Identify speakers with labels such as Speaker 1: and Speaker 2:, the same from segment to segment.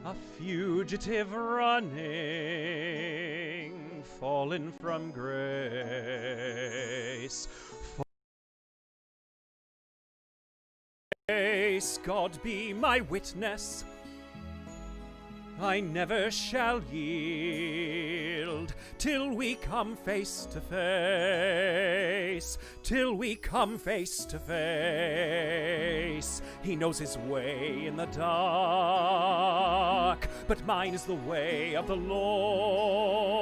Speaker 1: a fugitive running, fallen from grace. God be my witness, I never shall yield till we come face to face, till we come face to face. He knows his way in the dark, but mine is the way of the Lord,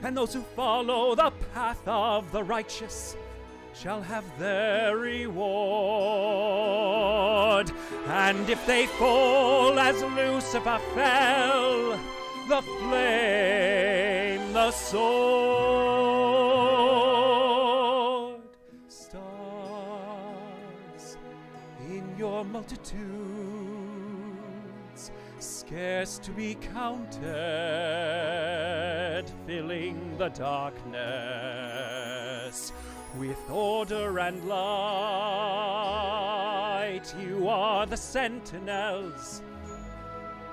Speaker 1: and those who follow the path of the righteous shall have their reward. And if they fall as Lucifer fell, the flame, the sword, stars in your multitudes, scarce to be counted, filling the darkness with order and light. You are the sentinels,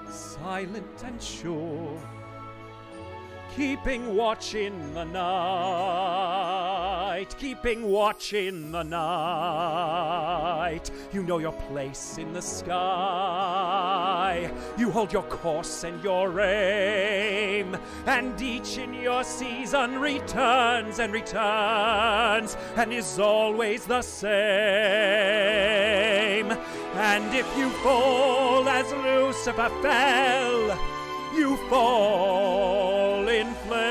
Speaker 1: silent and sure, keeping watch in the night, keeping watch in the night. You know your place in the sky, you hold your course and your aim, and each in your season returns and returns, and is always the same. And if you fall as Lucifer fell, you fall in flames.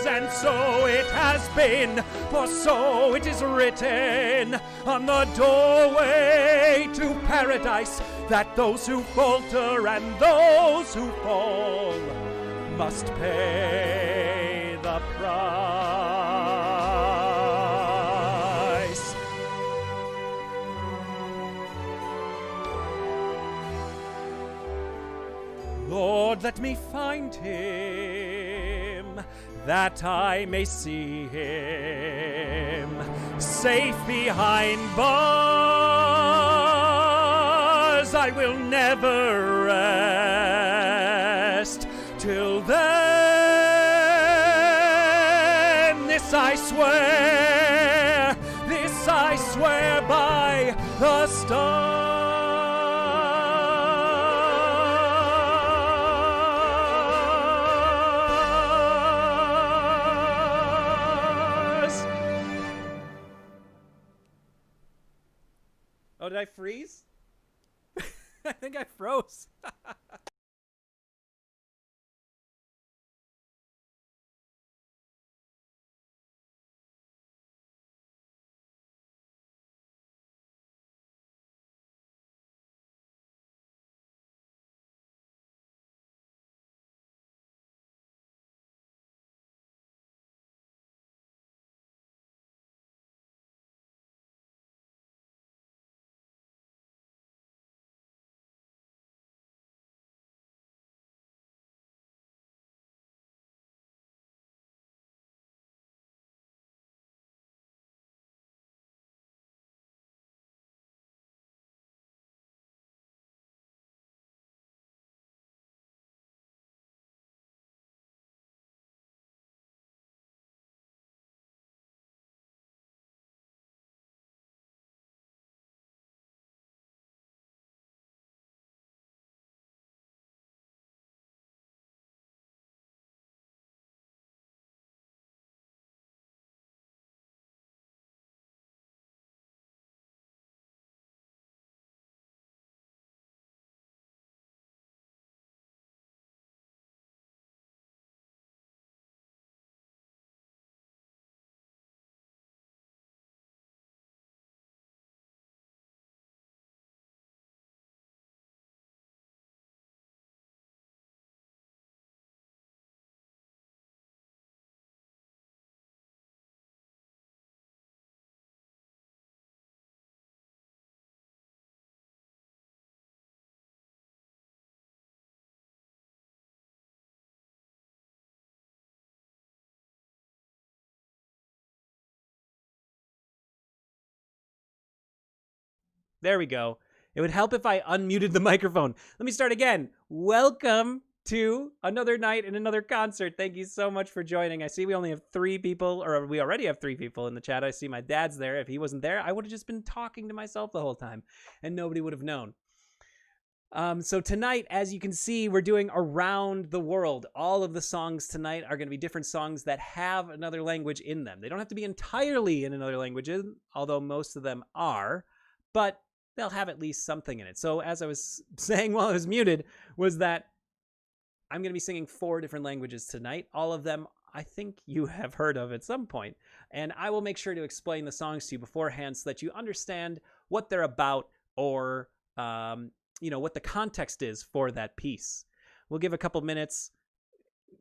Speaker 1: And so it has been, for so it is written on the doorway to paradise, that those who falter and those who fall must pay the price. Lord, let me find him, that I may see him safe behind bars. I will never rest till then. This I swear by the stars. Oh, did I freeze? I think I froze. There we go. It would help if I unmuted the microphone. Let me start again. Welcome to another night and another concert. Thank you so much for joining. I see we only have 3 people, or we already have 3 people in the chat. I see my dad's there. If he wasn't there, I would have just been talking to myself the whole time, and nobody would have known. So tonight, as you can see, we're doing Around the World. All of the songs tonight are going to be different songs that have another language in them. They don't have to be entirely in another language, although most of them are, but they'll have at least something in it. So as I was saying while I was muted, was that I'm going to be singing 4 different languages tonight. All of them I think you have heard of at some point. And I will make sure to explain the songs to you beforehand so that you understand what they're about, or what the context is for that piece. We'll give a couple minutes.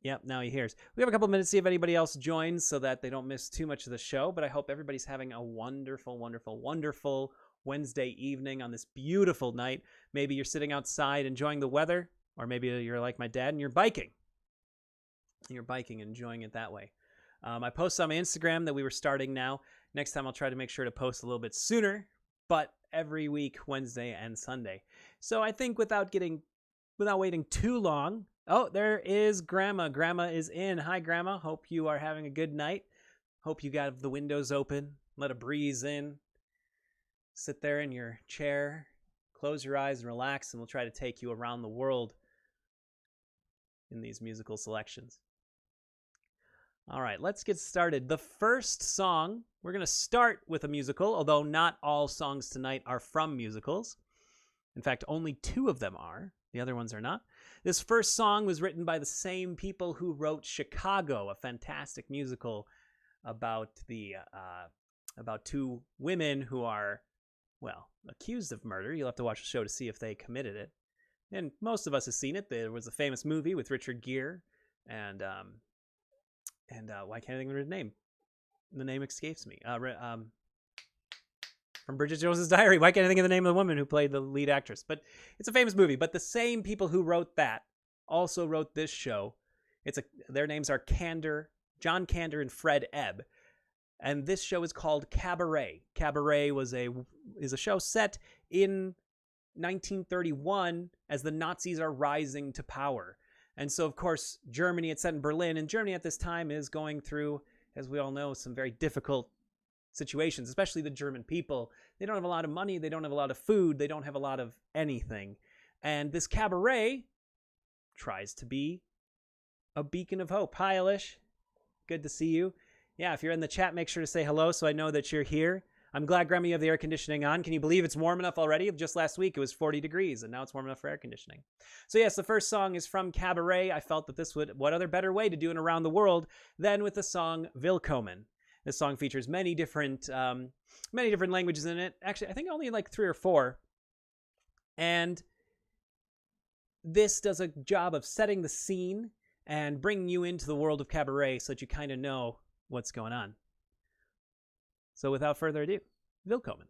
Speaker 1: Yep, now he hears. We have a couple minutes to see if anybody else joins so that they don't miss too much of the show. But I hope everybody's having a wonderful, wonderful, wonderful Wednesday evening on this beautiful night. Maybe you're sitting outside enjoying the weather, or maybe you're like my dad and you're biking. You're biking and enjoying it that way. I posted on my Instagram that we were starting now. Next time I'll try to make sure to post a little bit sooner, but every week, Wednesday and Sunday. So I think without waiting too long. Oh, there is Grandma. Grandma is in. Hi, Grandma. Hope you are having a good night. Hope you got the windows open. Let a breeze in. Sit there in your chair. Close your eyes and relax, and we'll try to take you around the world in these musical selections. All right, let's get started. The first song, we're going to start with a musical, although not all songs tonight are from musicals. In fact, only 2 of them are. The other ones are not. This first song was written by the same people who wrote Chicago, a fantastic musical about about 2 women who are, accused of murder. You'll have to watch the show to see if they committed it. And most of us have seen it. There was a famous movie with Richard Gere, and why can't I think of her name? The name escapes me. From Bridget Jones's Diary. Why can't I think of the name of the woman who played the lead actress? But it's a famous movie. But the same people who wrote that also wrote this show. Their names are John Kander and Fred Ebb. And this show is called Cabaret. Cabaret is a show set in 1931 as the Nazis are rising to power. And so, of course, Germany, it's set in Berlin, and Germany at this time is going through, as we all know, some very difficult situations, especially the German people. They don't have a lot of money, they don't have a lot of food, they don't have a lot of anything. And this cabaret tries to be a beacon of hope. Hi, Elish. Good to see you. Yeah, if you're in the chat, make sure to say hello so I know that you're here. I'm glad, Grandma, you have the air conditioning on. Can you believe it's warm enough already? Just last week, it was 40 degrees, and now it's warm enough for air conditioning. So yes, the first song is from Cabaret. I felt that what other better way to do an Around the World than with the song Willkommen. This song features many different languages in it. Actually, I think only like 3 or 4. And this does a job of setting the scene and bringing you into the world of Cabaret so that you kind of know what's going on. So without further ado, Willkommen.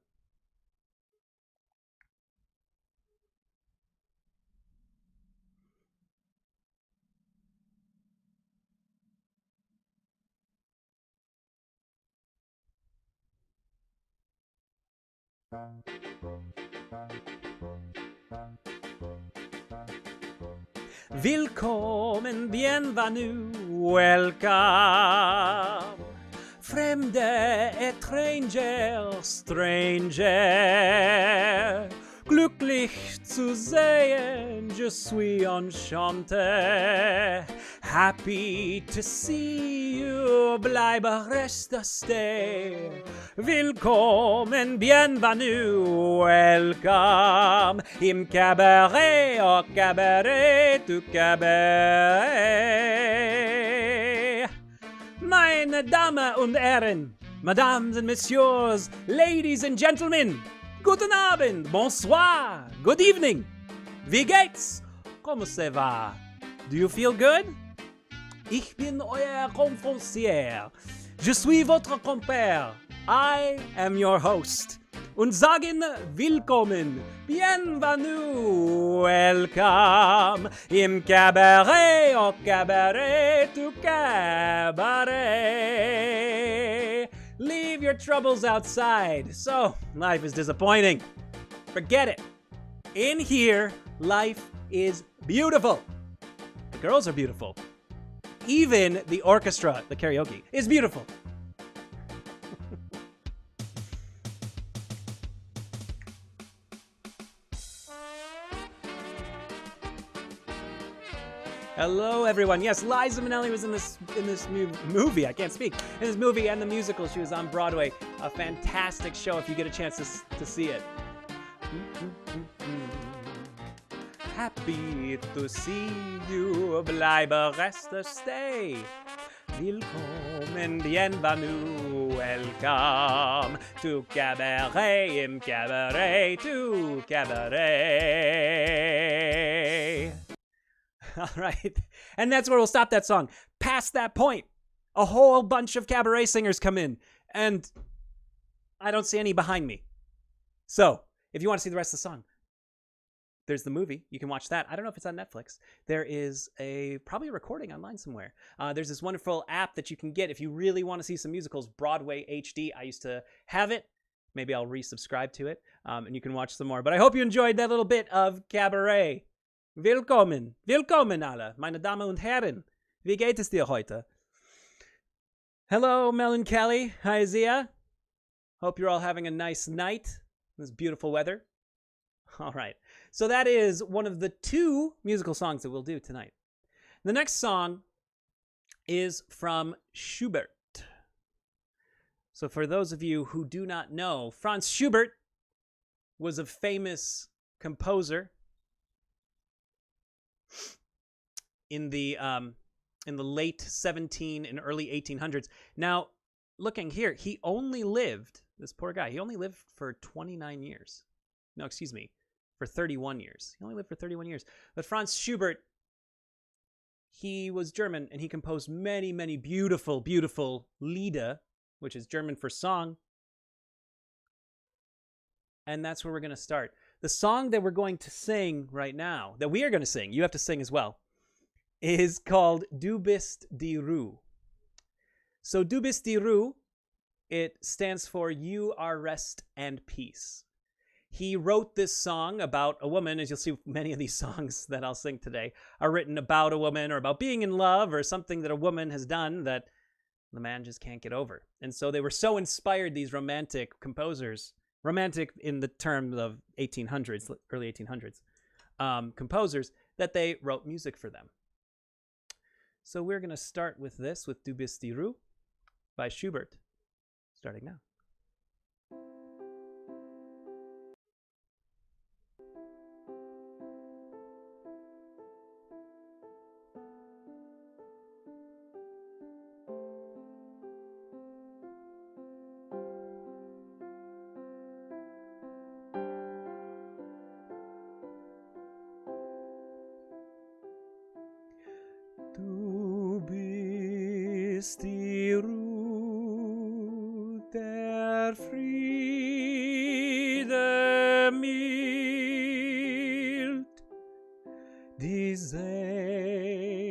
Speaker 1: Willkommen, bienvenue, welcome. Fremde, étranger, stranger. Glücklich zu sehen, je suis enchanté. Happy to see you, bleibe reste stay. Willkommen, bienvenue, welcome. Im Cabaret, au Cabaret, du Cabaret. Meine Damen und Herren, Mesdames and Messieurs, Ladies and Gentlemen, guten Abend, bonsoir, good evening. Wie geht's? Comment ça va? Do you feel good? Ich bin euer conférencier. Je suis votre compère. I am your host. Und sagen willkommen, bienvenue, welcome im Cabaret, au Cabaret, du Cabaret. Leave your troubles outside. So, life is disappointing. Forget it. In here, life is beautiful. The girls are beautiful. Even the orchestra, the karaoke, is beautiful. Hello, everyone. Yes, Liza Minnelli was in this movie. I can't speak. In this movie and the musical, she was on Broadway. A fantastic show if you get a chance to see it. Happy to see you, bleibe reste stay. Willkommen, bienvenue, welcome to cabaret, im cabaret, to cabaret. All right. And that's where we'll stop that song. Past that point, a whole bunch of cabaret singers come in, and I don't see any behind me. So, if you want to see the rest of the song, there's the movie. You can watch that. I don't know if it's on Netflix. There is probably a recording online somewhere. There's this wonderful app that you can get if you really want to see some musicals, Broadway HD. I used to have it. Maybe I'll resubscribe to it, and you can watch some more. But I hope you enjoyed that little bit of cabaret. Willkommen, willkommen alle, meine Damen und Herren. Wie geht es dir heute? Hello, Mel and Kelly. Hi, Zia. Hope you're all having a nice night. This beautiful weather. All right. So that is one of the 2 musical songs that we'll do tonight. The next song is from Schubert. So for those of you who do not know, Franz Schubert was a famous composer in the late 17 and early 1800s. Now, looking here, he only lived, this poor guy, he only lived for 29 years. No, excuse me, for 31 years. He only lived for 31 years. But Franz Schubert, he was German, and he composed many, many beautiful, beautiful Lieder, which is German for song. And that's where we're going to start. The song that we're going to sing right now, that we are going to sing, you have to sing as well, is called Du bist die Ruhe. So Du bist die Ruhe, it stands for You Are Rest and Peace. He wrote this song about a woman. As you'll see, many of these songs that I'll sing today are written about a woman or about being in love or something that a woman has done that the man just can't get over. And so they were so inspired, these romantic composers, romantic in the term of 1800s, early 1800s, composers, that they wrote music for them. So we're going to start with this, with Du bist die Ruhe by Schubert, starting now. Du bist die Ruhe, der Friede mild, die Sehnsucht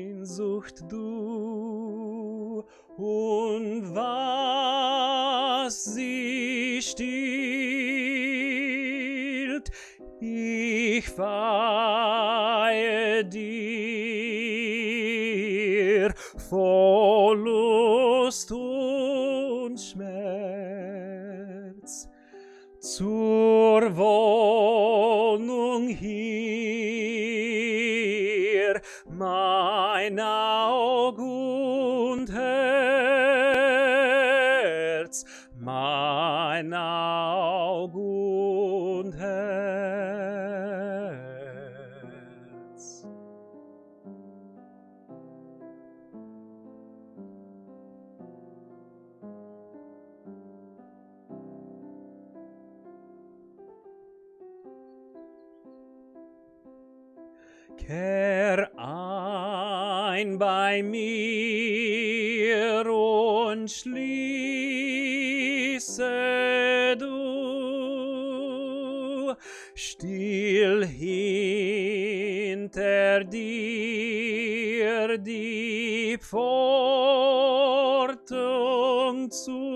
Speaker 1: du, und was sie stillt, ich weihe dir voll Lust und Schmerz zur Wohnung hier, mein Aug und Herz, mein Aug und Herz. Kehr ein bei mir und schließe du still hinter dir die Pfortung zu.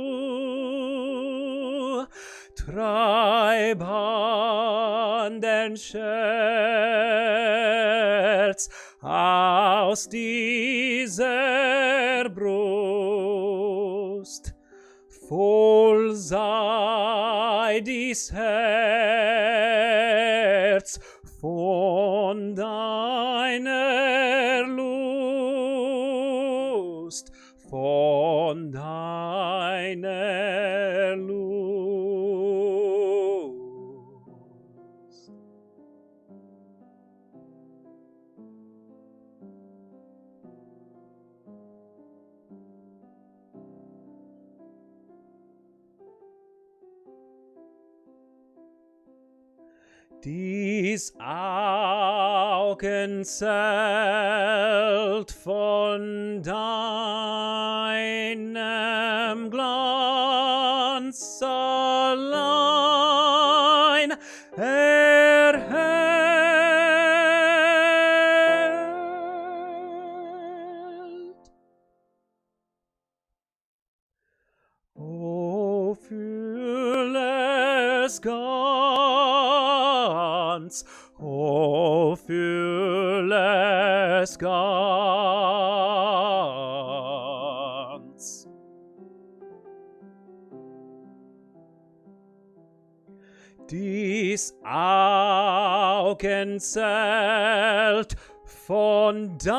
Speaker 1: Treib an den Scherz aus dieser Brust, voll sei dies Herz von deiner Lust, von deiner Lust. Dies Augenzelt von deinem Glanz allein erhält. O fühle es ganz, o fühle es ganz. Dies Augenzelt von deinem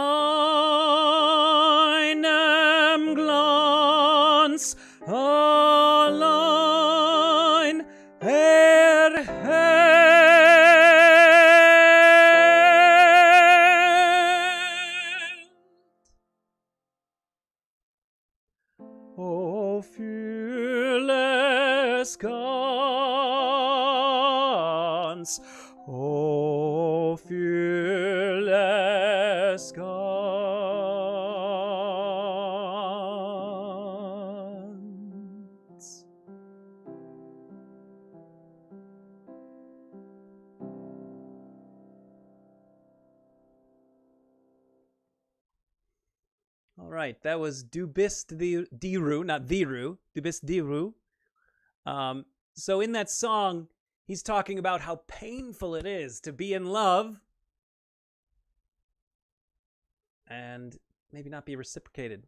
Speaker 1: Glanz allein erhält. O fühle es ganz, o fühle es ganz. All right, that was Du bist die Ruhe, not the Ruhe, Du bist die Ruhe. So in that song, he's talking about how painful it is to be in love and maybe not be reciprocated.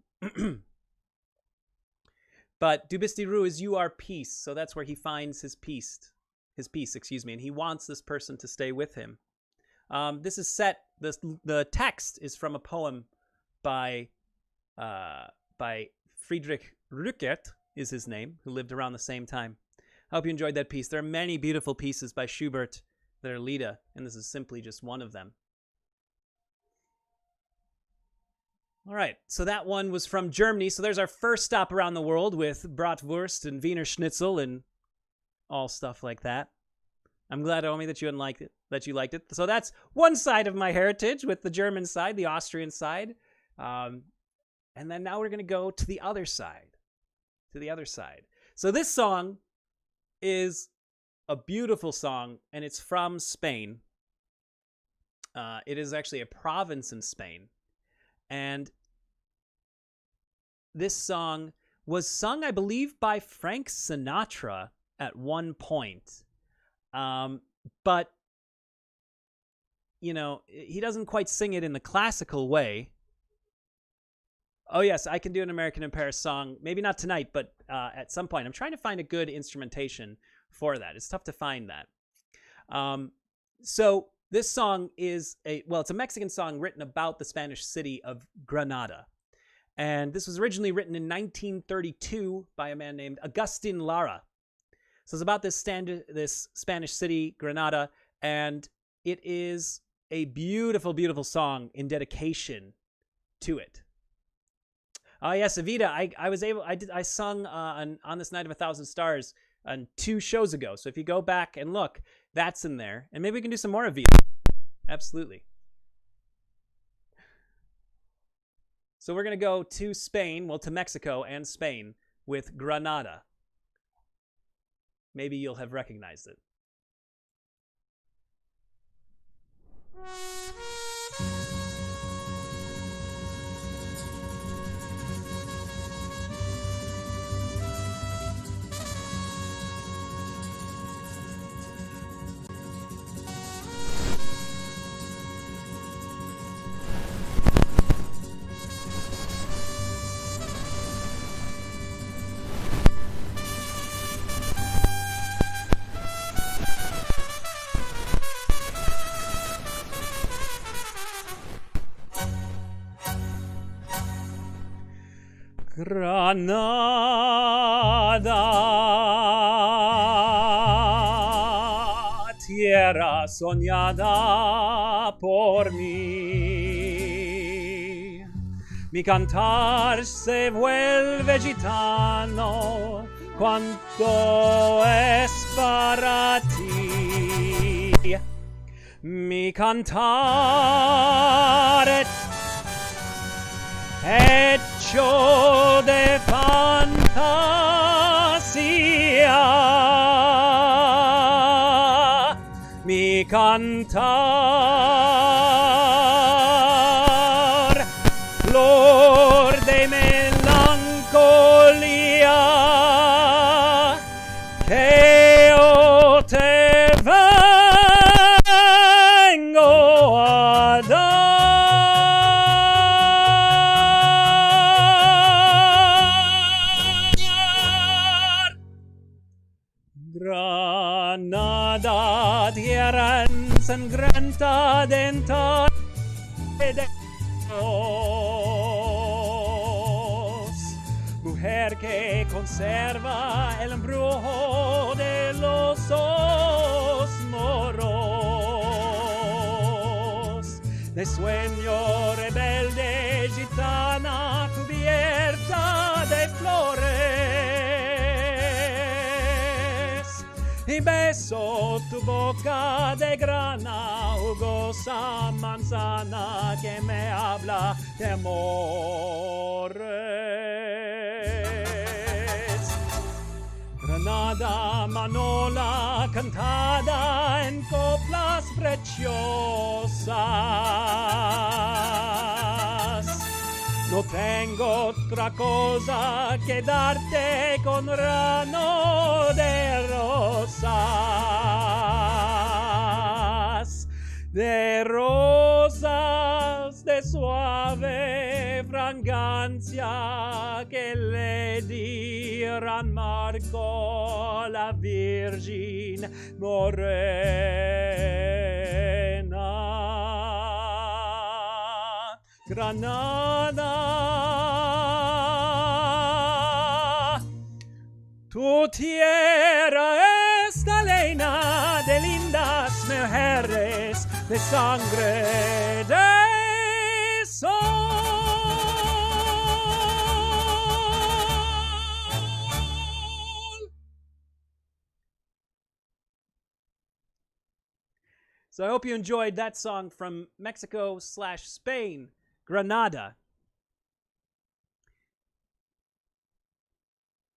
Speaker 1: But Du bist die Ruhe is you are peace, so that's where he finds his peace, and he wants this person to stay with him. This is set, the text is from a poem by Friedrich Rückert, is his name, who lived around the same time. I hope you enjoyed that piece. There are many beautiful pieces by Schubert that are Lieder, and this is simply just one of them. All right, so that one was from Germany. So there's our first stop around the world with Bratwurst and Wiener Schnitzel and all stuff like that. I'm glad, Omi, that you liked it. So that's one side of my heritage, with the German side, the Austrian side. And then now we're going to go to the other side. So this song is a beautiful song, and it's from Spain. It is actually a province in Spain. And this song was sung, I believe, by Frank Sinatra at one point. But, you know, he doesn't quite sing it in the classical way. Oh, yes, I can do an American in Paris song. Maybe not tonight, but at some point. I'm trying to find a good instrumentation for that. It's tough to find that. So this song is it's a Mexican song written about the Spanish city of Granada. And this was originally written in 1932 by a man named Agustin Lara. So it's about this Spanish city, Granada, and it is a beautiful, beautiful song in dedication to it. Oh yes, Evita, I sung on this Night of 1,000 Stars on 2 shows ago. So if you go back and look, that's in there, and maybe we can do some more Evita. Absolutely. So we're gonna go to Spain, to Mexico and Spain with Granada. Maybe you'll have recognized it. Granada, tierra soñada por mí. Mi cantar se vuelve gitano cuando es para ti. Mi cantar hecho de fantasía, mi cantar, flor de melancolía, que yo te vengo a dar. Granada, tierra ensangrentada dentro de Dios, mujer que conserva el embrujo de los moros, de sueño rebelde gitana cubierta de flores, y beso tu boca de grana, jugosa manzana que me habla de amores. Granada, manola cantada en coplas preciosas. No tengo otra cosa que darte con ramo de rosas, de suave fragancia que le dirán Marco la Virgin morena. Granada, tu tierra está llena de lindas mujeres, de sangre de sol. So I hope you enjoyed that song from Mexico/Spain, Granada.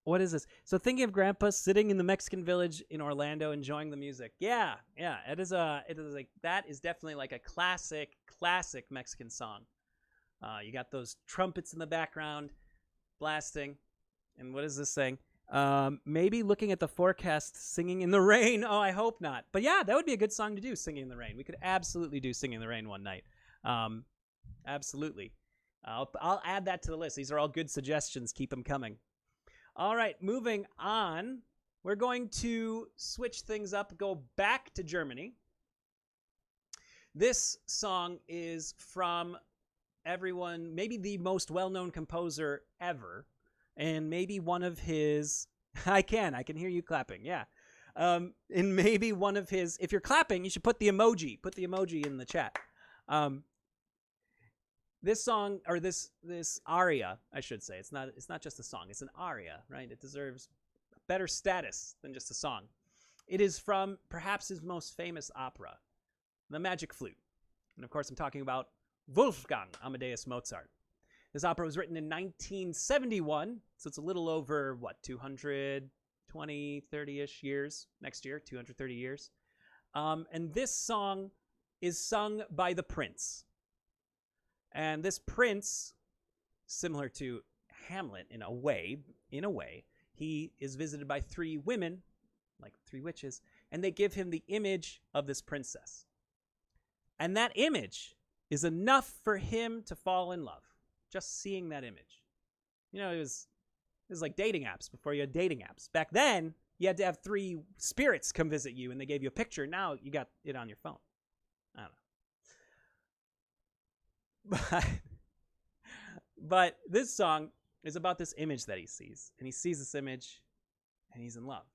Speaker 1: What is this? So thinking of Grandpa sitting in the Mexican village in Orlando enjoying the music. Yeah. It is like, that is definitely like a classic Mexican song. You got those trumpets in the background blasting. And what is this saying? Maybe looking at the forecast, singing in the rain. Oh, I hope not. But yeah, that would be a good song to do, Singing in the Rain. We could absolutely do Singing in the Rain one night. Absolutely. I'll add that to the list. These are all good suggestions. Keep them coming. All right, moving on. We're going to switch things up, go back to Germany. This song is from everyone, maybe the most well-known composer ever, and maybe one of his... I can hear you clapping, yeah. And maybe one of his... If you're clapping, you should put the emoji in the chat. This song, or this aria, I should say, it's not just a song, it's an aria, right? It deserves better status than just a song. It is from perhaps his most famous opera, The Magic Flute. And of course, I'm talking about Wolfgang Amadeus Mozart. This opera was written in 1971, so it's a little over, 220, 30-ish years next year, 230 years. And this song is sung by the prince. And this prince, similar to Hamlet in a way, he is visited by three women, like three witches, and they give him the image of this princess. And that image is enough for him to fall in love, just seeing that image. You know, it was like dating apps before you had dating apps. Back then, you had to have three spirits come visit you, and they gave you a picture. Now you got it on your phone. I don't know. But this song, is about this image that he sees. And he sees this image and he's in love.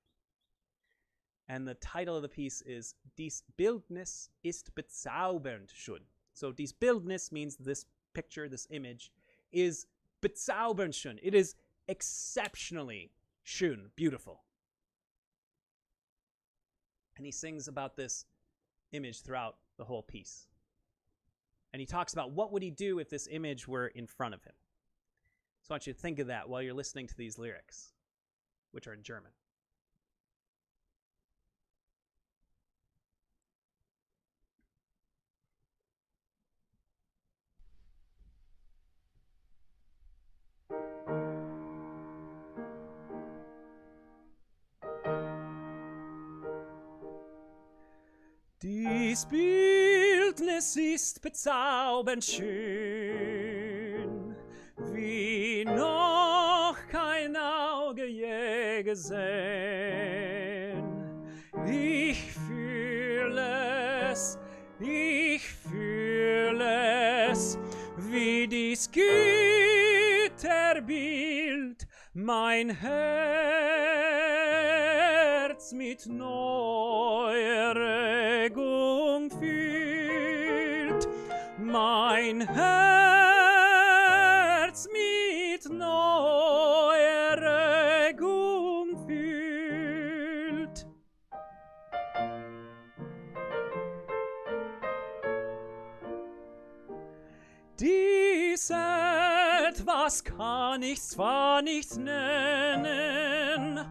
Speaker 1: And the title of the piece is Dies Bildnis ist bezaubernd schön. So dies Bildnis means this picture, this image, is bezaubernd schön. It is exceptionally schön, beautiful. And he sings about this image throughout the whole piece. And he talks about what would he do if this image were in front of him. So I want you to think of that while you're listening to these lyrics, which are in German. Dies Bildnis ist bezaubernd schön, wie noch kein Auge je gesehen. Ich fühle es, wie dies Gitterbild mein Herz mit neuer Regung fühlt, mein Herz mit neuer Regung fühlt. Dies etwas kann ich zwar nicht nennen,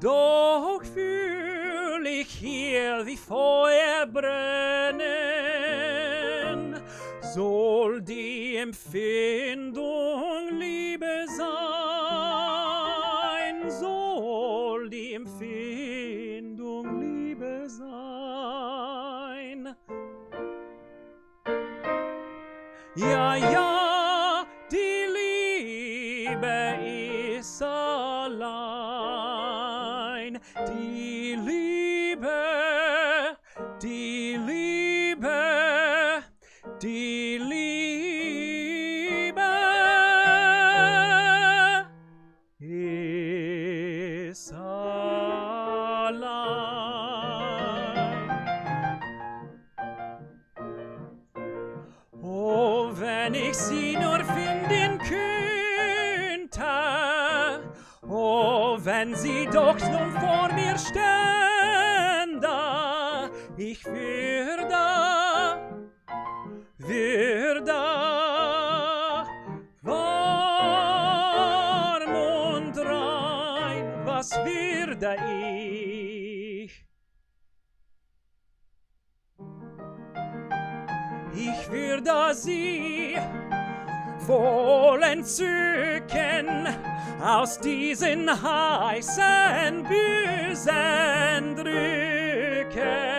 Speaker 1: doch fühl ich hier wie Feuer brennen. Soll die Empfindung Liebe sein, soll die Empfindung Liebe sein. Ja, ja, die Liebe ist allein. Die Liebe, die Liebe, die Liebe ist allein. Oh, wenn ich sie nur finden könnte, oh, wenn sie doch nun vor mir stände, ich würde warm und rein, was würde ich? Ich würde sie voll Entzücken aus diesen heißen Büsen drücken,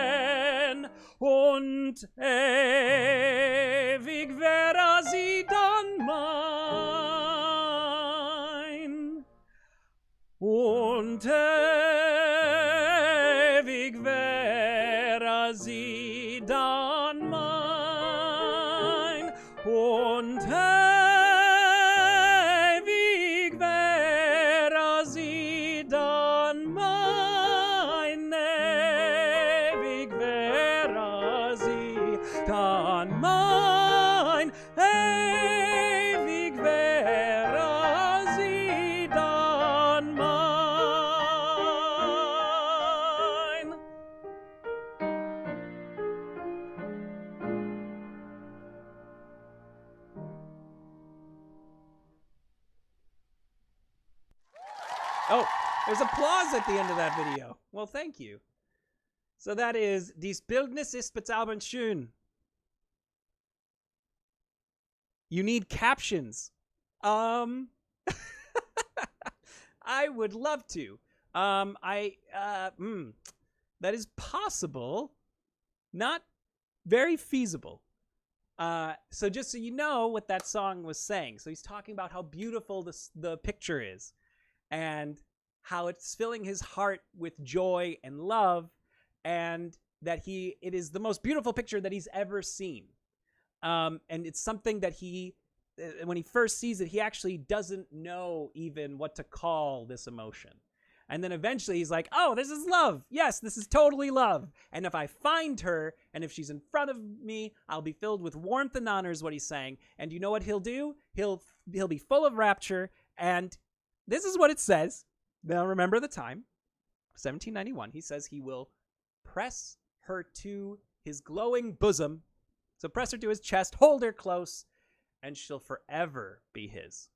Speaker 1: und ewig wäre sie dann mein, und ewig wäre sie dann mein, und ewig wäre sie dann mein, ewig wäre sie dann mein, ewig wäre sie dann mein. Oh, there's applause at the end of that video. Well, thank you. So that is Dies Bildnis ist bezaubernd schön. You need captions. I would love to. That is possible. Not very feasible. So just so you know what that song was saying. So he's talking about how beautiful the picture is, and how it's filling his heart with joy and love, and that it is the most beautiful picture that he's ever seen. And it's something that he when he first sees it, he actually doesn't know even what to call this emotion. And then eventually he's like, oh, this is love. Yes, this is totally love. And if I find her, and if she's in front of me, I'll be filled with warmth and honor is what he's saying. And you know what he'll do? He'll be full of rapture. And this is what it says. Now remember the time, 1791. He says he will press her to his glowing bosom. So press her to his chest, hold her close, and she'll forever be his.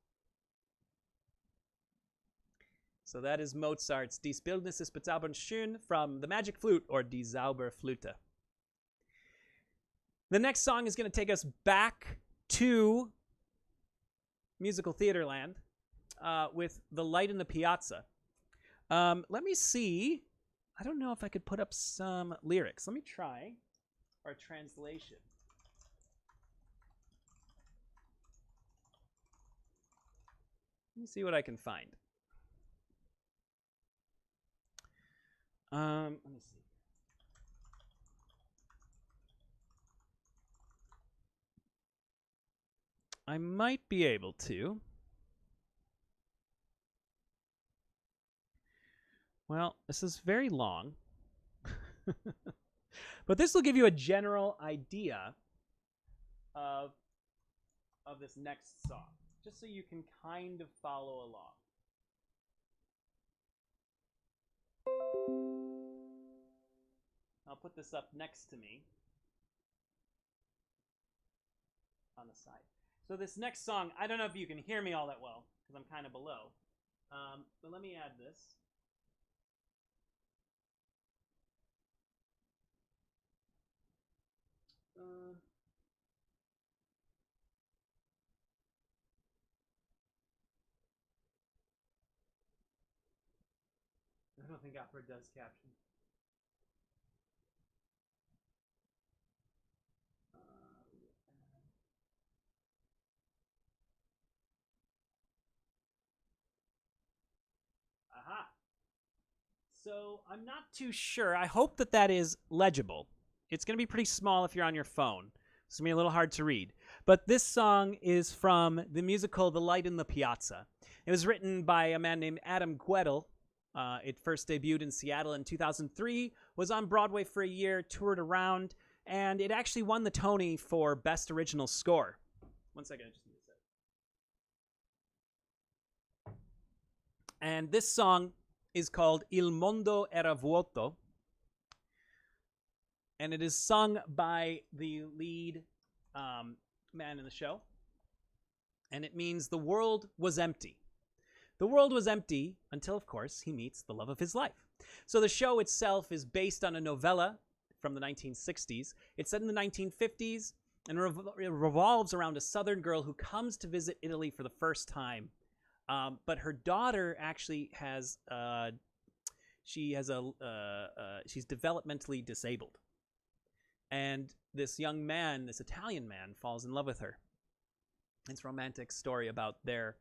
Speaker 1: So that is Mozart's Dies Bildnis ist bezaubernd schön from the Magic Flute, or Die Zauberflöte. The next song is going to take us back to musical theater land with The Light in the Piazza. Let me see. I don't know if I could put up some lyrics. Let me try our translation. Let me see what I can find. Let me see. I might be able to. Well, this is very long. But this will give you a general idea of this next song, just so you can kind of follow along. I'll put this up next to me on the side. So this next song, I don't know if you can hear me all that well, because I'm kind of below. But let me add this. I don't think Opera does caption. Aha. So I'm not too sure. I hope that that is legible. It's going to be pretty small if you're on your phone. It's going to be a little hard to read. But this song is from the musical The Light in the Piazza. It was written by a man named Adam Guedel. It first debuted in Seattle in 2003, was on Broadway for a year, toured around, and it actually won the Tony for Best Original Score. One second, I just need to say. And this song is called Il Mondo Era Vuoto, and it is sung by the lead man in the show, and it means the world was empty. The world was empty until, of course, he meets the love of his life. So the show itself is based on a novella from the 1960s. It's set in the 1950s and it revolves around a southern girl who comes to visit Italy for the first time. But her daughter actually has, she's developmentally disabled. And this young man, this Italian man, falls in love with her. It's a romantic story about their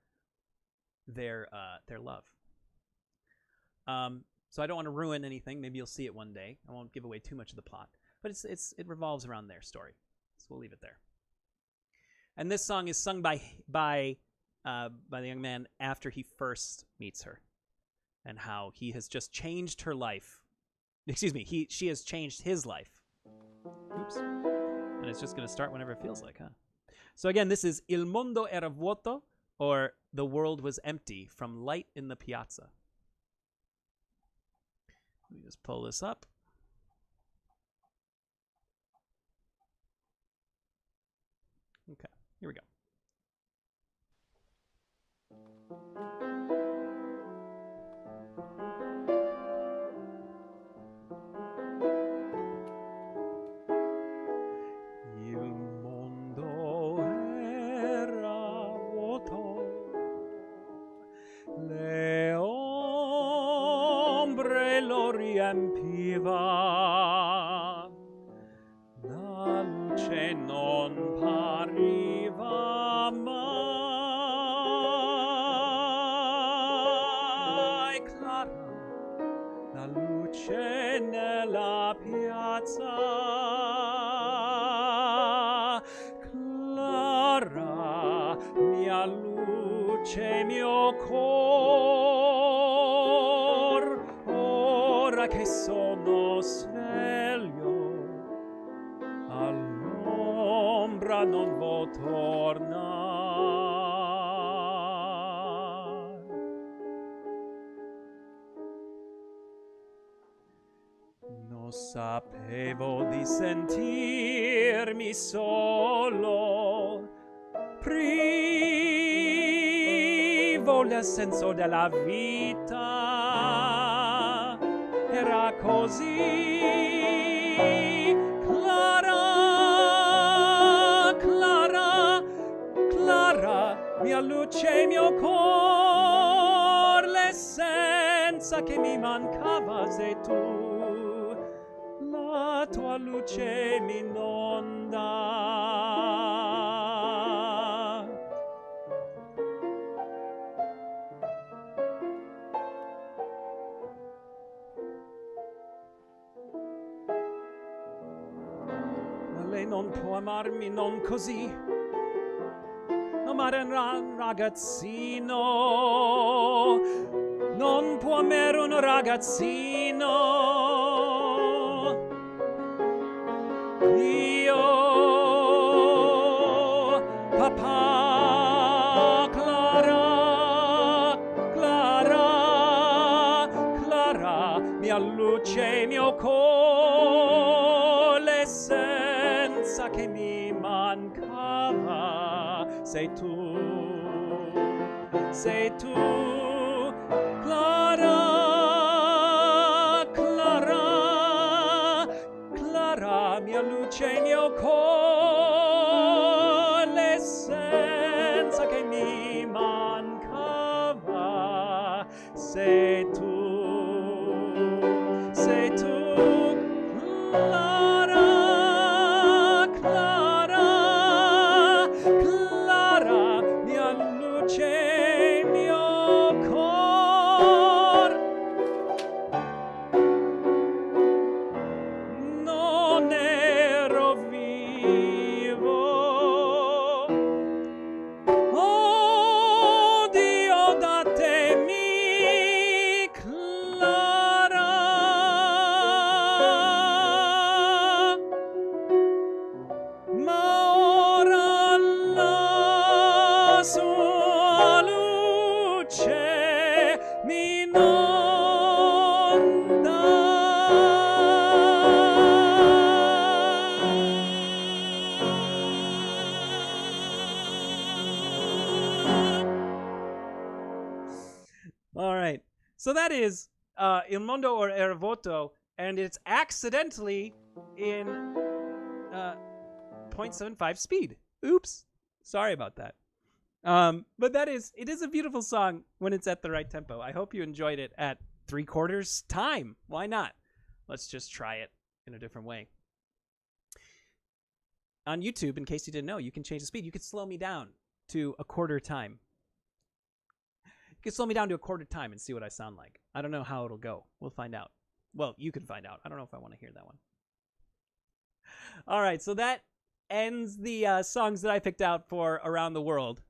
Speaker 1: love. So I don't want to ruin anything. Maybe you'll see it one day. I won't give away too much of the plot, but it revolves around their story. So we'll leave it there. And this song is sung by the young man after he first meets her, and how he has just changed her life. Excuse me, she has changed his life. Oops. And it's just going to start whenever it feels like, huh? So again, this is Il Mondo Era Vuoto, or The World Was Empty, from Light in the Piazza. Let me just pull this up. Okay, here we go. Riempiva, la luce non pariva mai clara, la luce nella piazza, clara, luce mio cor, ora che sono sveglio, all'ombra non vo tornar. Non sapevo di sentirmi solo, privo del senso della vita. Era così clara, clara, clara, mia luce, mio cor, l'essenza che mi mancava sei tu. La tua luce mi inonda. Ma lei non può amarmi non così, amare un ragazzino, non può amare un ragazzino. Io, papà, Clara, Clara, Clara, mia luce, mio cor, l'essenza che mi mancava sei tu, Clara, Clara, Clara, mia luce, mio cor, l'essenza che mi mancava sei tu, Clara, Clara, Clara, mia luce, mio cor. Non ero vivo, oh Dio, datemi Clara, ma ora la sua luce mi All right. So that is Il Mondo or Erevoto, and it's accidentally in 0.75 speed. Oops. Sorry about that. But it is a beautiful song when it's at the right tempo. I hope you enjoyed it at 3/4 time. Why not? Let's just try it in a different way. On YouTube, in case you didn't know, you can change the speed. You could slow me down to 1/4 time. You can slow me down to 1/4 time and see what I sound like. I don't know how it'll go. We'll find out. Well, you can find out. I don't know if I want to hear that one. All right, so that ends the songs that I picked out for Around the World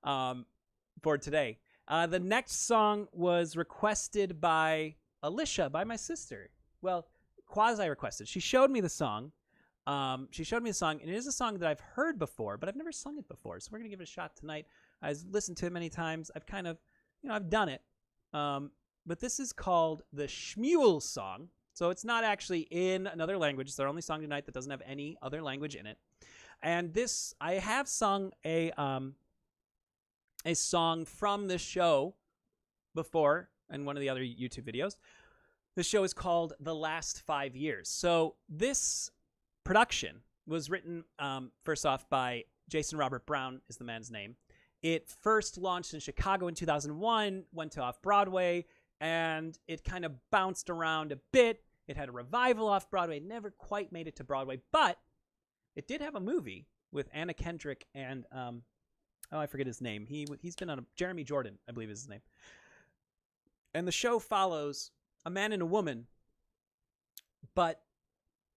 Speaker 1: for today. The next song was requested by Alicia, by my sister. Well, quasi-requested. She showed me the song. And it is a song that I've heard before, but I've never sung it before. So we're going to give it a shot tonight. I've listened to it many times. I've kind of, I've done it. But this is called the Shmuel song. So it's not actually in another language. It's our only song tonight that doesn't have any other language in it. And this, I have sung a song from this show before in one of the other YouTube videos. The show is called The Last 5 Years. So this production was written, first off, by Jason Robert Brown is the man's name. It first launched in Chicago in 2001, went to off-Broadway, and it kind of bounced around a bit. It had a revival off-Broadway, never quite made it to Broadway, but it did have a movie with Anna Kendrick and, I forget his name. He's been on Jeremy Jordan, I believe is his name. And the show follows a man and a woman, but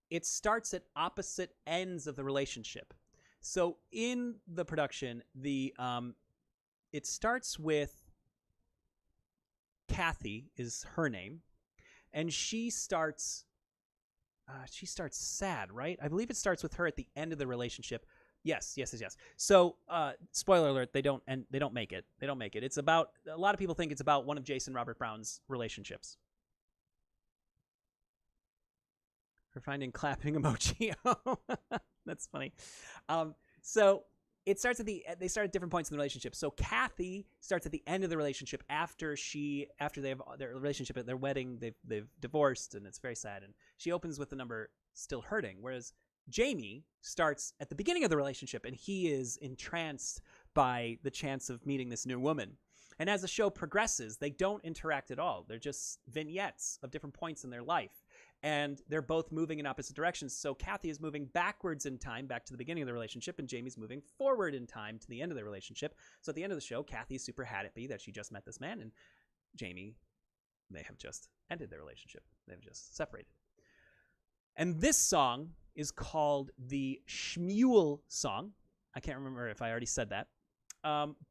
Speaker 1: it starts at opposite ends of the relationship. So in the production, the
Speaker 2: it starts with Kathy is her name, and she starts sad, right? I believe it starts with her at the end of the relationship. Yes. So, spoiler alert: they don't make it. They don't make it. It's about, a lot of people think it's about one of Jason Robert Brown's relationships. For finding clapping emoji. That's funny. So it starts they start at different points in the relationship. So Kathy starts at the end of the relationship after they have their relationship at their wedding. They've divorced, and it's very sad. And she opens with the number "Still Hurting," whereas Jamie starts at the beginning of the relationship, and he is entranced by the chance of meeting this new woman. And as the show progresses, they don't interact at all. They're just vignettes of different points in their life. And they're both moving in opposite directions. So Kathy is moving backwards in time, back to the beginning of the relationship, and Jamie's moving forward in time to the end of the relationship. So at the end of the show, Kathy is super happy that she just met this man, and Jamie, they have just ended their relationship. They've just separated. And this song is called the Shmuel song. I can't remember if I already said that.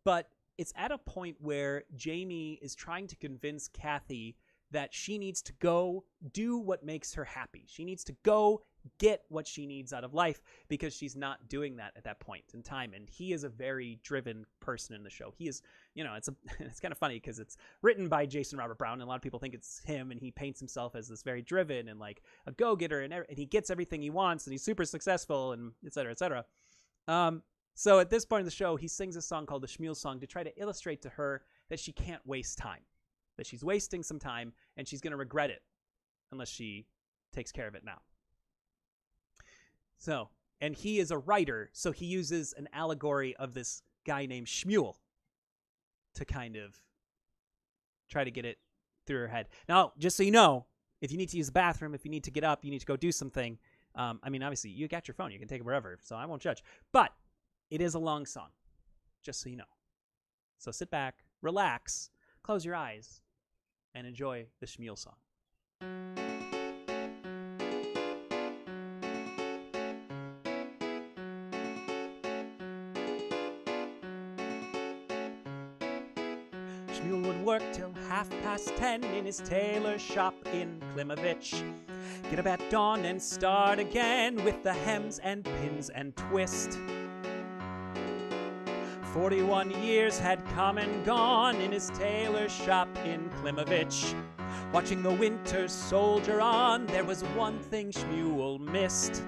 Speaker 2: But it's at a point where Jamie is trying to convince Kathy that she needs to go do what makes her happy. She needs to go get what she needs out of life, because she's not doing that at that point in time. And he is a very driven person in the show. He is, it's kind of funny because it's written by Jason Robert Brown, and a lot of people think it's him, and he paints himself as this very driven and like a go-getter, and he gets everything he wants, and he's super successful, and et cetera, et cetera. So at this point in the show, he sings a song called the Shmuel song to try to illustrate to her that she can't waste time, that she's wasting some time, and she's going to regret it unless she takes care of it now. So, and he is a writer, so he uses an allegory of this guy named Shmuel to kind of try to get it through her head. Now, just so you know, if you need to use the bathroom, if you need to get up, you need to go do something. Obviously, you got your phone. You can take it wherever, so I won't judge. But it is a long song, just so you know. So sit back, relax, close your eyes, and enjoy the Shmuel song. Shmuel would work till 10:30 in his tailor shop in Klimovich. Get up at dawn and start again with the hems and pins and twist. 41 years had come and gone in his tailor shop in Klimovich. Watching the winter soldier on, there was one thing Shmuel missed.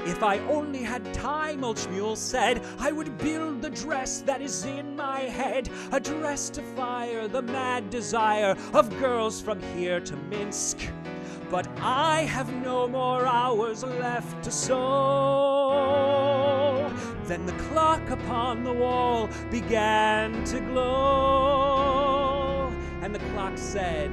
Speaker 2: If I only had time, old Shmuel said, I would build the dress that is in my head, a dress to fire the mad desire of girls from here to Minsk. But I have no more hours left to sew. Then the clock upon the wall began to glow, and the clock said,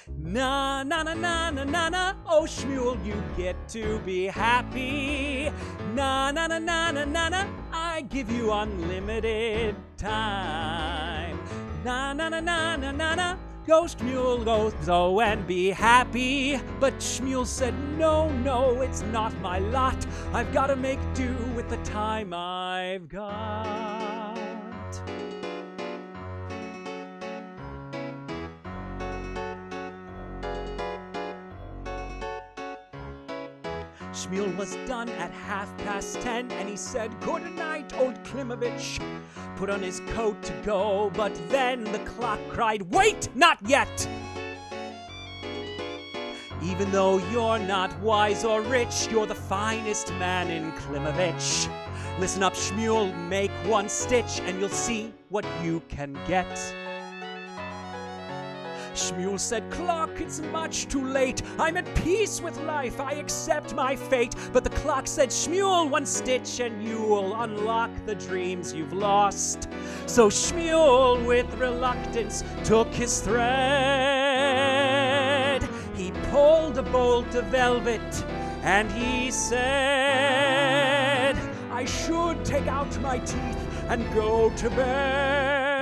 Speaker 2: na na na na na na na, oh Shmuel, you get to be happy. Na na na na na na na, I give you unlimited time. Na na na na na na na, go Shmuel, go and be happy. But Shmuel said, no, no, it's not my lot. I've got to make do with the time I've got. Shmuel was done at 10:30, and he said, good night, old Klimovich. Put on his coat to go, but then the clock cried, wait, not yet! Even though you're not wise or rich, you're the finest man in Klimovich. Listen up, Shmuel, make one stitch, and you'll see what you can get. Shmuel said, clock, it's much too late. I'm at peace with life, I accept my fate. But the clock said, Shmuel, one stitch and you'll unlock the dreams you've lost. So Shmuel, with reluctance, took his thread. He pulled a bolt of velvet and he said, I should take out my teeth and go to bed.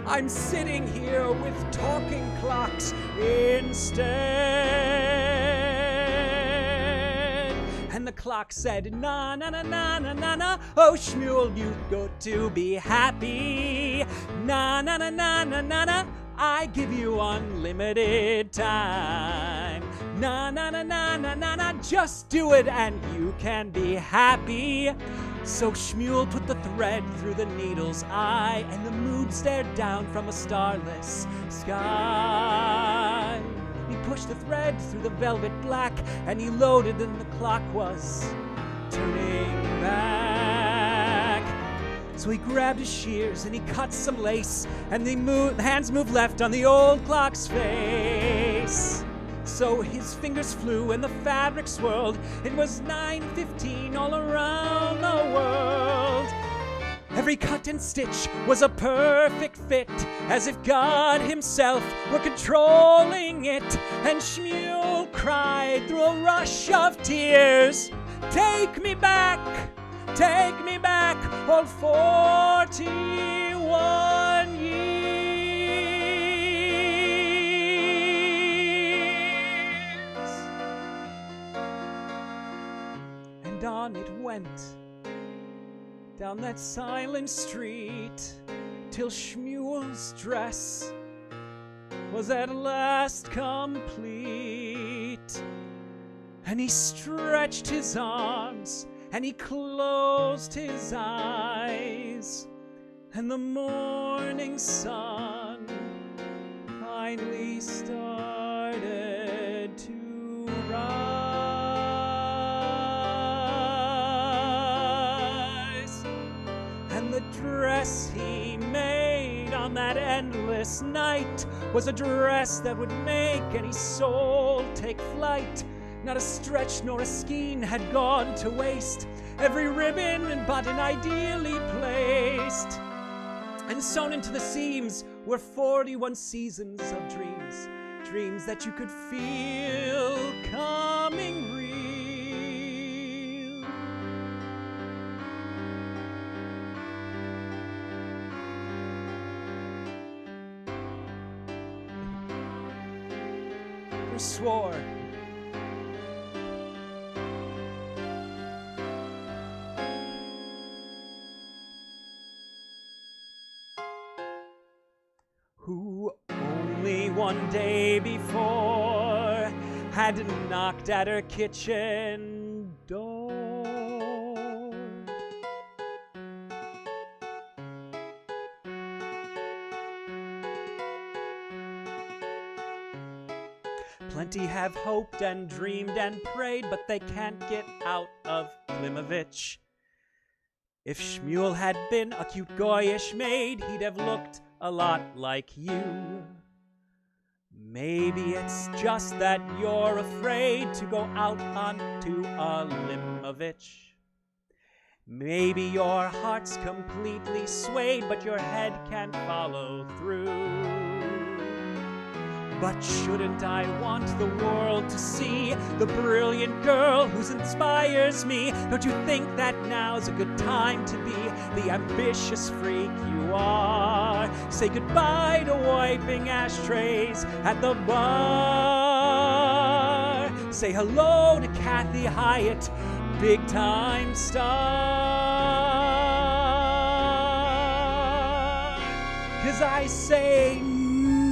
Speaker 2: I'm sitting here with talking clocks instead. And and the clock said, na na na na na na na. Oh, Shmuel, you've got to be happy. Na na na na na na na. I give you unlimited time. Na na na na na na na. Just do it and you can be happy. So Shmuel put the thread through the needle's eye, and the moon stared down from a starless sky. He pushed the thread through the velvet black, and he loaded, and the clock was turning back. So he grabbed his shears and he cut some lace, and the hands moved left on the old clock's face. So his fingers flew and the fabric swirled. It was 9:15 all around the world. Every cut and stitch was a perfect fit, as if God himself were controlling it. And Shmuel cried through a rush of tears, take me back, all 41 years. And on it went, down that silent street, till Shmuel's dress was at last complete. And he stretched his arms and he closed his eyes, and the morning sun finally started to rise. And the dress he made on that endless night was a dress that would make any soul take flight. Not a stretch nor a skein had gone to waste, every ribbon and button ideally placed. And sewn into the seams were 41 seasons of dreams, dreams that you could feel coming real. Or swore, who only one day before had knocked at her kitchen door. Plenty have hoped and dreamed and prayed, but they can't get out of Klimovich. If Shmuel had been a cute goyish maid, he'd have looked a lot like you. Maybe it's just that you're afraid to go out onto a Klimovich. Maybe your heart's completely swayed, but your head can't follow through. But shouldn't I want the world to see the brilliant girl who inspires me? Don't you think that now's a good time to be the ambitious freak you are? Say goodbye to wiping ashtrays at the bar. Say hello to Kathy Hyatt, big time star. 'Cause I say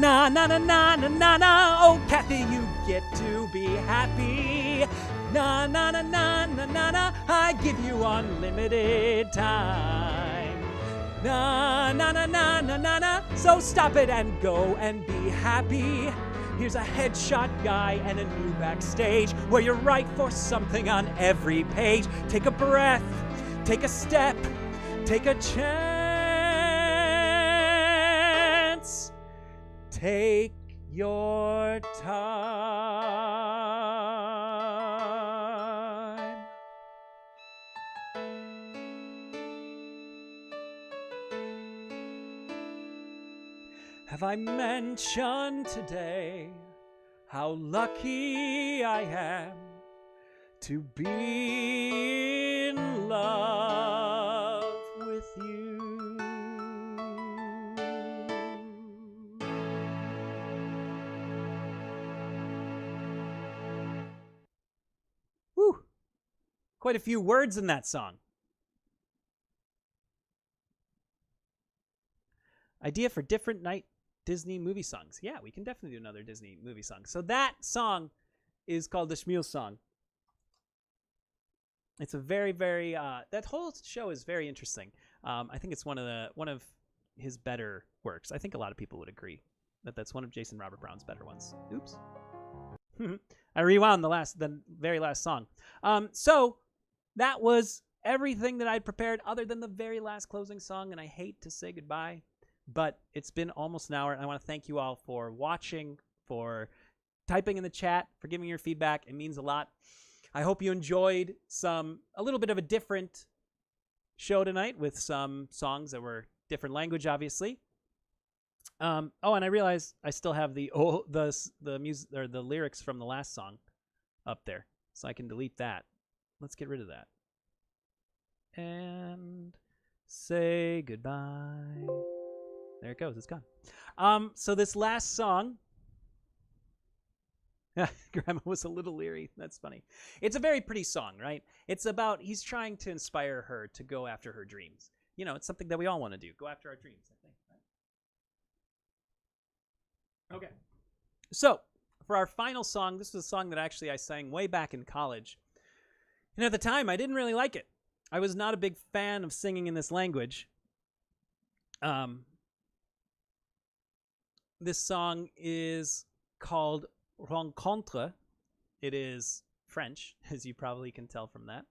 Speaker 2: na na na na na na na, oh Kathy, you get to be happy. Na na na na na na na, I give you unlimited time. Na na na na na na na, so stop it and go and be happy. Here's a headshot guy and a new backstage where you write for something on every page. Take a breath, take a step, take a chance. Take your time. Have I mentioned today how lucky I am to be in love with you? quite a few words in that song. Idea for different night Disney movie songs. Yeah, we can definitely do another Disney movie song. So that song is called the Shmuel Song. It's a very, very that whole show is very interesting. I think it's one of his better works. I think a lot of people would agree that that's one of Jason Robert Brown's better ones. Oops. I rewound the very last song. So that was everything that I'd prepared other than the very last closing song, and I hate to say goodbye, but it's been almost an hour, and I want to thank you all for watching, for typing in the chat, for giving your feedback. It means a lot. I hope you enjoyed a little bit of a different show tonight with some songs that were different language, obviously. And I realized I still have the music or the lyrics from the last song up there, so I can delete that. Let's get rid of that and say goodbye. There it goes. It's gone. So this last song. Grandma was a little leery. That's funny. It's a very pretty song, right? It's about he's trying to inspire her to go after her dreams. You know, it's something that we all want to do. Go after our dreams, I think. Right? Okay. So, for our final song, this was a song that actually I sang way back in college. And at the time, I didn't really like it. I was not a big fan of singing in this language. This song is called Rencontre. It is French, as you probably can tell from that.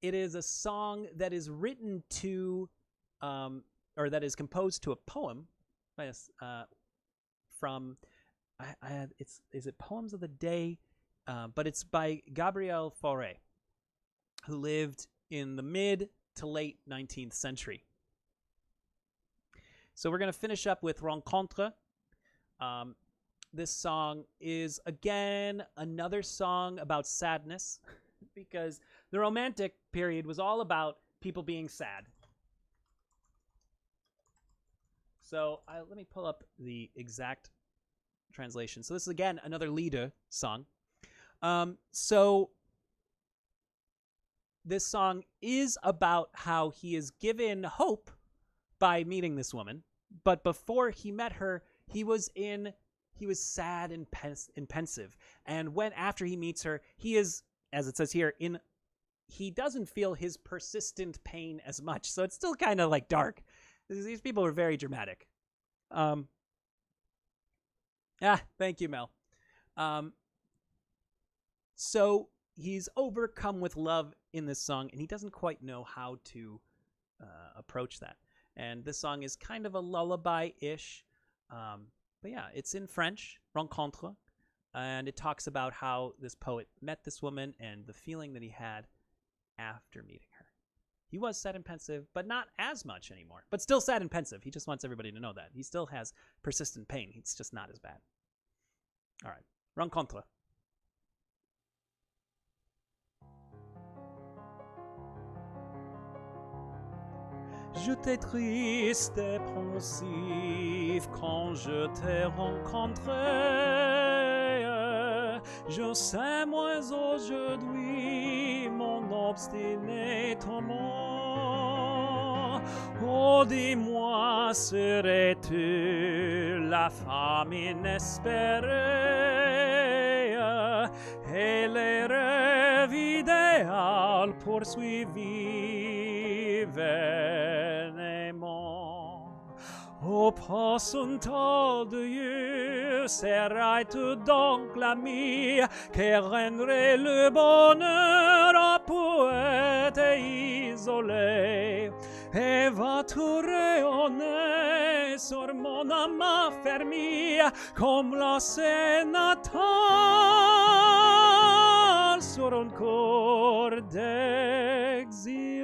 Speaker 2: It is a song that is written to, or that is composed to a poem from, is it Poems of the Day? But it's by Gabriel Fauré, who lived in the mid to late 19th century. So we're going to finish up with Rencontre. This song is, again, another song about sadness, because the Romantic period was all about people being sad. So let me pull up the exact translation. So this is, again, another Lieder song. So this song is about how he is given hope by meeting this woman, but before he met her, he was sad and pensive. And after he meets her, he is, as it says here, he doesn't feel his persistent pain as much. So it's still kind of like dark. These people are very dramatic. Thank you, Mel. So he's overcome with love in this song, and he doesn't quite know how to approach that. And this song is kind of a lullaby-ish. But yeah, it's in French, Rencontre, and it talks about how this poet met this woman and the feeling that he had after meeting her. He was sad and pensive, but not as much anymore. But still sad and pensive. He just wants everybody to know that. He still has persistent pain. It's just not as bad. All right, Rencontre. J'étais triste et pensif quand je t'ai rencontré. Je sais moins aujourd'hui mon obstiné tourment. Oh, dis-moi, serais-tu la femme inespérée et les rêves idéaux poursuivis vainement? Au passant de Dieu, serais-tu donc l'ami qui rendrait le bonheur au poète isolé? Et vas-tu rayonner sur mon âme affermie comme la scène natale sur un corps d'exilé?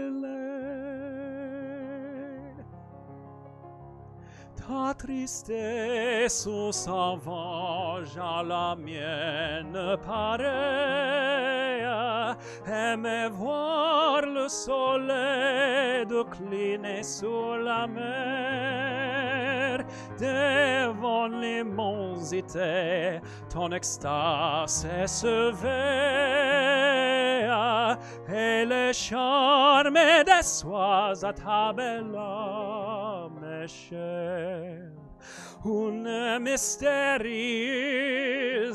Speaker 2: Ta tristesse s'en venge à la mienne pareille. Aimer voir le soleil décliner sur la mer. Devant l'immensité, ton extase s'éveille.
Speaker 1: et le charme des soirs à ta belle mes chers. Une mystérieuse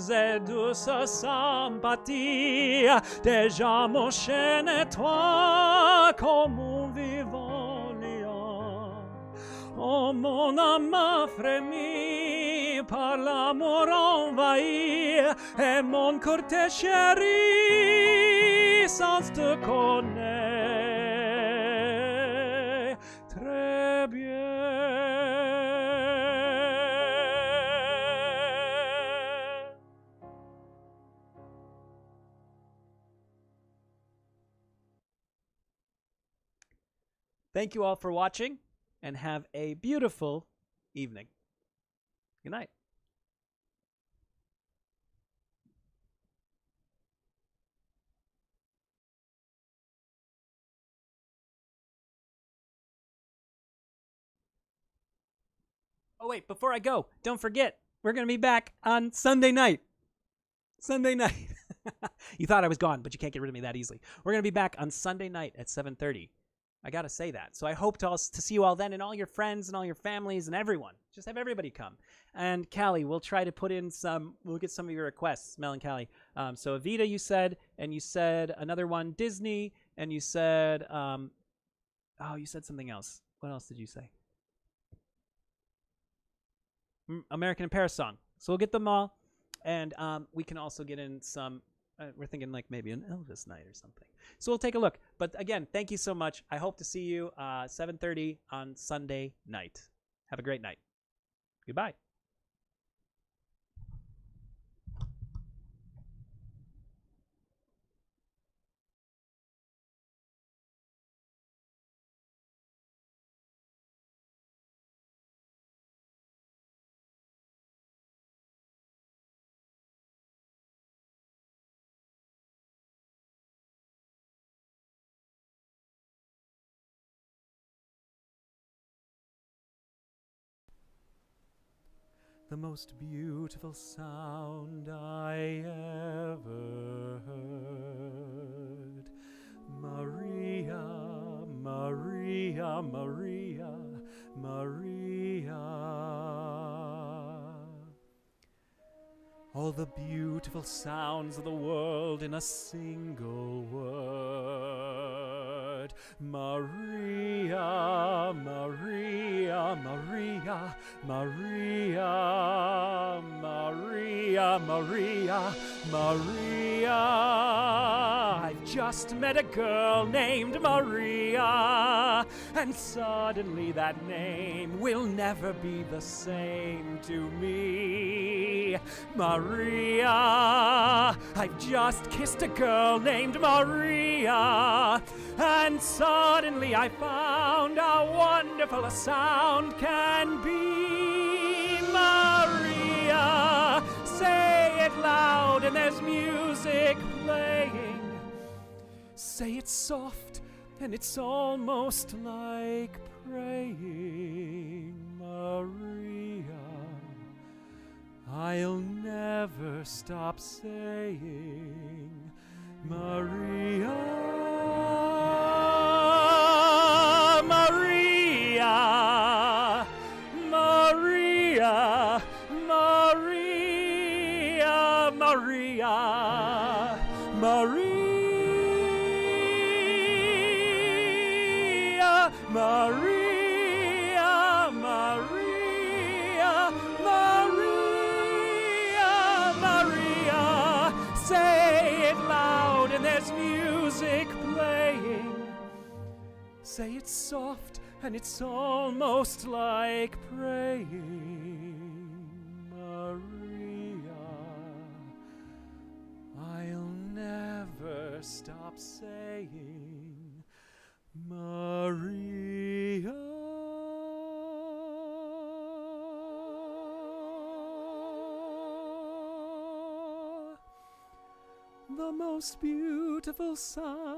Speaker 1: et douce sympathie déjà m'enchaîne toi comme un vivant lion. Oh, mon âme frémit par l'amour envahi et mon cœur te chérit sans te connaître très bien.
Speaker 2: Thank you all for watching, and have a beautiful evening. Good night. Oh, wait, before I go, don't forget, we're going to be back on Sunday night. Sunday night. You thought I was gone, but you can't get rid of me that easily. We're going to be back on Sunday night at 7:30. I got to say that. So I hope to see you all then, and all your friends and all your families and everyone. Just have everybody come. And Callie, we'll try to put in we'll get some of your requests, Mel and Callie. So Evita, you said another one, Disney, and you said, you said something else. What else did you say? American in Paris song. So we'll get them all. And we can also get in some, we're thinking like maybe an Elvis night or something. So we'll take a look. But again, thank you so much. I hope to see you 7:30 on Sunday night. Have a great night. Goodbye.
Speaker 1: The most beautiful sound I ever heard. Maria, Maria, Maria, Maria. All the beautiful sounds of the world in a single word. Maria, Maria, Maria, Maria, Maria, Maria, Maria. I've just met a girl named Maria, and suddenly that name will never be the same to me. Maria, I've just kissed a girl named Maria, and suddenly I found how wonderful a sound can be. Maria, say it loud and there's music playing. Say it soft and it's almost like praying. Maria, I'll never stop saying Maria, Maria, Maria, Maria, Maria, Maria, Maria, Maria, Maria, Maria. Say it loud and there's music playing. Say it soft and it's almost like praying. Maria, I'll never stop saying Maria. The most beautiful sound